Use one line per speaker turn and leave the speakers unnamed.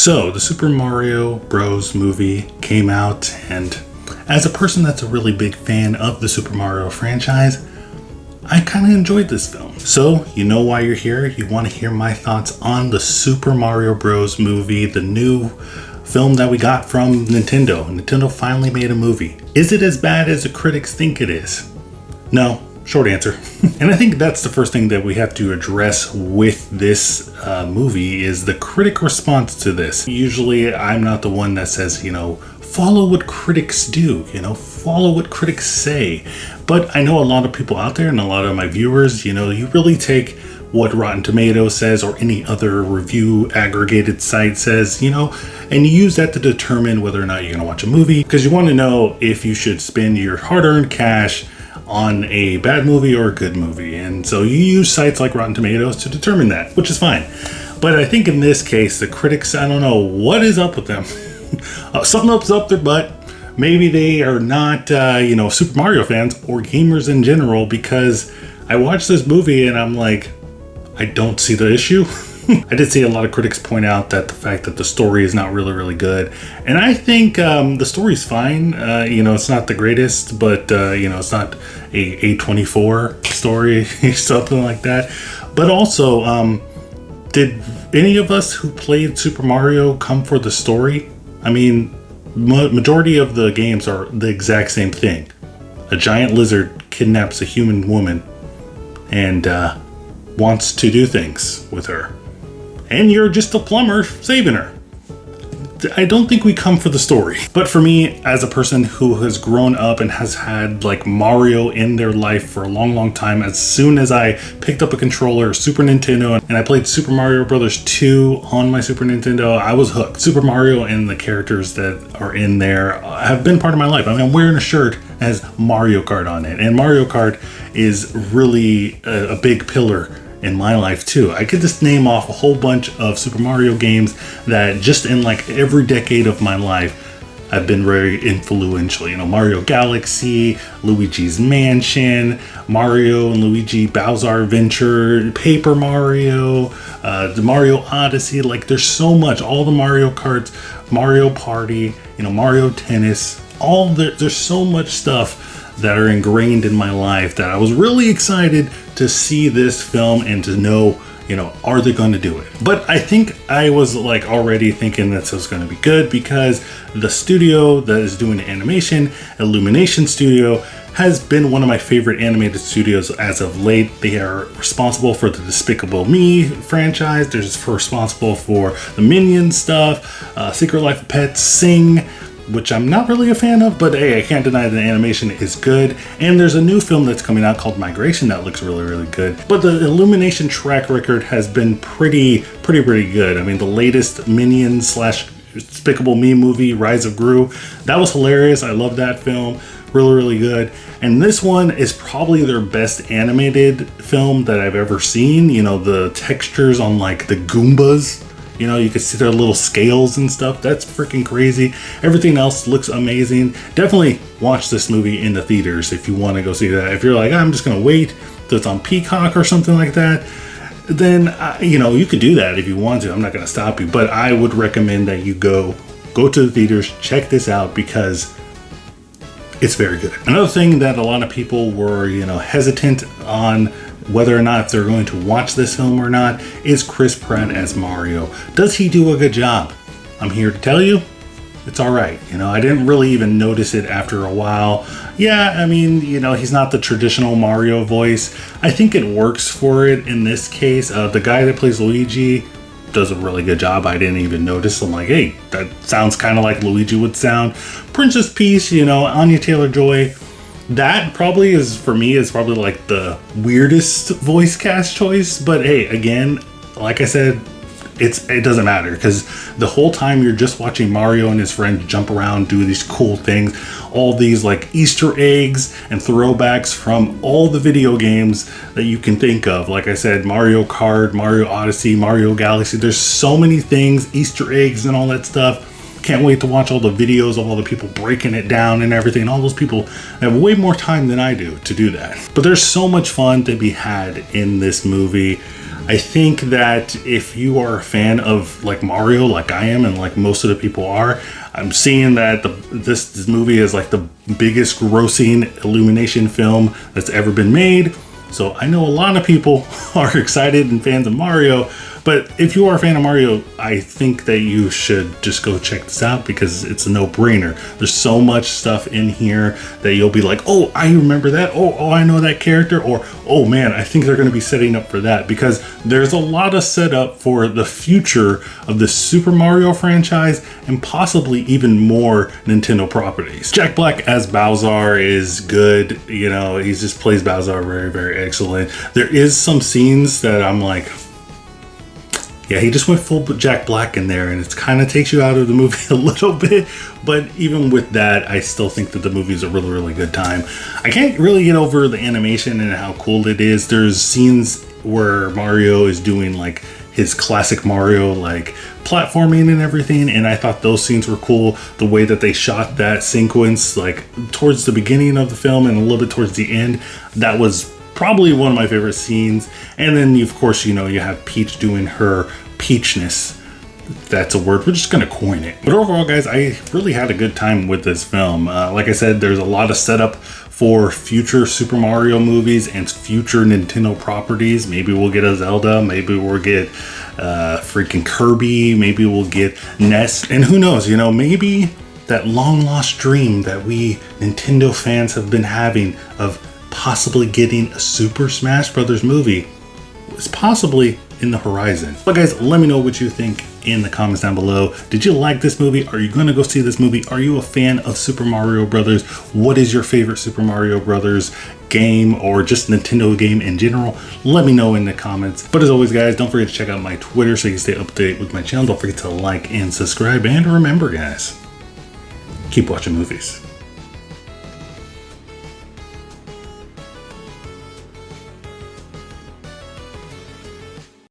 So, the Super Mario Bros. Movie came out, and as a person that's a really big fan of the Super Mario franchise, I kind of enjoyed this film. So, you know why you're here. You want to hear my thoughts on the Super Mario Bros. Movie, the new film that we got from Nintendo. Nintendo finally made a movie. Is it as bad as the critics think it is? No. Short answer. And I think that's the first thing that we have to address with this movie is the critic response to this. Usually I'm not the one that says, follow what critics do, follow what critics say. But I know a lot of people out there and a lot of my viewers, you really take what Rotten Tomatoes says or any other review aggregated site says, and you use that to determine whether or not you're going to watch a movie, because you want to know if you should spend your hard-earned cash on a bad movie or a good movie. And so you use sites like Rotten Tomatoes to determine that, which is fine. But I think in this case, the critics, I don't know what is up with them. Something's up their butt. Maybe they are not, Super Mario fans or gamers in general, because I watched this movie and I'm like, I don't see the issue. I did see a lot of critics point out that the fact that the story is not really, really good. And I think the story's fine. It's not the greatest, but, it's not a A24 story, something like that. But also, did any of us who played Super Mario come for the story? I mean, majority of the games are the exact same thing. A giant lizard kidnaps a human woman and wants to do things with her. And you're just a plumber saving her. I don't think we come for the story. But for me, as a person who has grown up and has had Mario in their life for a long, long time, as soon as I picked up a controller, Super Nintendo, and I played Super Mario Bros. 2 on my Super Nintendo, I was hooked. Super Mario and the characters that are in there have been part of my life. I mean, I'm wearing a shirt that has Mario Kart on it. And Mario Kart is really a big pillar in my life too. I could just name off a whole bunch of Super Mario games that just in every decade of my life have been very influential. Mario Galaxy, Luigi's Mansion, Mario and Luigi Bowser Adventure, Paper Mario, the Mario Odyssey. There's so much. All the Mario Karts, Mario Party, Mario Tennis. There's so much stuff that are ingrained in my life that I was really excited to see this film and to know, are they going to do it? But I think I was already thinking that this was going to be good, because the studio that is doing the animation, Illumination Studio, has been one of my favorite animated studios as of late. They are responsible for the Despicable Me franchise. They're responsible for the Minions stuff, Secret Life of Pets, Sing, which I'm not really a fan of, but hey, I can't deny the animation is good. And there's a new film that's coming out called Migration that looks really, really good. But the Illumination track record has been pretty good. I mean, the latest Minions / Despicable Me movie, Rise of Gru, that was hilarious. I love that film. Really, really good. And this one is probably their best animated film that I've ever seen. The textures on the Goombas, you can see their little scales and stuff. That's freaking crazy. Everything else looks amazing. Definitely watch this movie in the theaters if you want to go see that. If you're I'm just going to wait till it's on Peacock or something like that, then, you could do that if you want to. I'm not going to stop you. But I would recommend that you go to the theaters, check this out, because it's very good. Another thing that a lot of people were, hesitant on whether or not they're going to watch this film or not is Chris Pratt as Mario. Does he do a good job? I'm here to tell you, it's all right. I didn't really even notice it after a while. Yeah, I mean, he's not the traditional Mario voice. I think it works for it in this case. The guy that plays Luigi does a really good job. I didn't even notice. I'm like, hey, that sounds kind of like Luigi would sound. Princess Peach, Anya Taylor-Joy. That probably is probably the weirdest voice cast choice. But hey, again, like I said, it doesn't matter, because the whole time you're just watching Mario and his friends jump around, do these cool things, all these Easter eggs and throwbacks from all the video games that you can think of. Like I said, Mario Kart, Mario Odyssey, Mario Galaxy. There's so many things, Easter eggs and all that stuff. Can't wait to watch all the videos of all the people breaking it down and everything. All those people have way more time than I do to do that. But there's so much fun to be had in this movie. I think that if you are a fan of like Mario, like I am, and like most of the people are, I'm seeing that this movie is like the biggest grossing Illumination film that's ever been made. So I know a lot of people are excited and fans of Mario, but if you are a fan of Mario, I think that you should just go check this out because it's a no-brainer. There's so much stuff in here that you'll be like, oh, I remember that. Oh, I know that character. Or, oh man, I think they're going to be setting up for that, because there's a lot of setup for the future of the Super Mario franchise and possibly even more Nintendo properties. Jack Black as Bowser is good. You know, he just plays Bowser very, very excellent. There is some scenes that I'm like, yeah, he just went full Jack Black in there, and it kind of takes you out of the movie a little bit. But even with that, I still think that the movie is a really, really good time. I can't really get over the animation and how cool it is. There's scenes where Mario is doing like his classic Mario like platforming and everything, and I thought those scenes were cool. The way that they shot that sequence, like towards the beginning of the film and a little bit towards the end, that was probably one of my favorite scenes. And then of course, you know, you have Peach doing her Peachness. That's a word, we're just gonna coin it. But overall, guys, I really had a good time with this film. Like I said, there's a lot of setup for future Super Mario movies and future Nintendo properties. Maybe we'll get a Zelda, maybe we'll get freaking Kirby, maybe we'll get Ness, and who knows, you know, maybe that long lost dream that we Nintendo fans have been having of possibly getting a Super Smash Brothers movie is possibly in the horizon. But guys, let me know what you think in the comments down below. Did you like this movie? Are you going to go see this movie? Are you a fan of Super Mario Brothers? What is your favorite Super Mario Brothers game or just Nintendo game in general? Let me know in the comments. But as always, guys, don't forget to check out my Twitter so you can stay up to date with my channel. Don't forget to like and subscribe. And remember, guys, keep watching movies.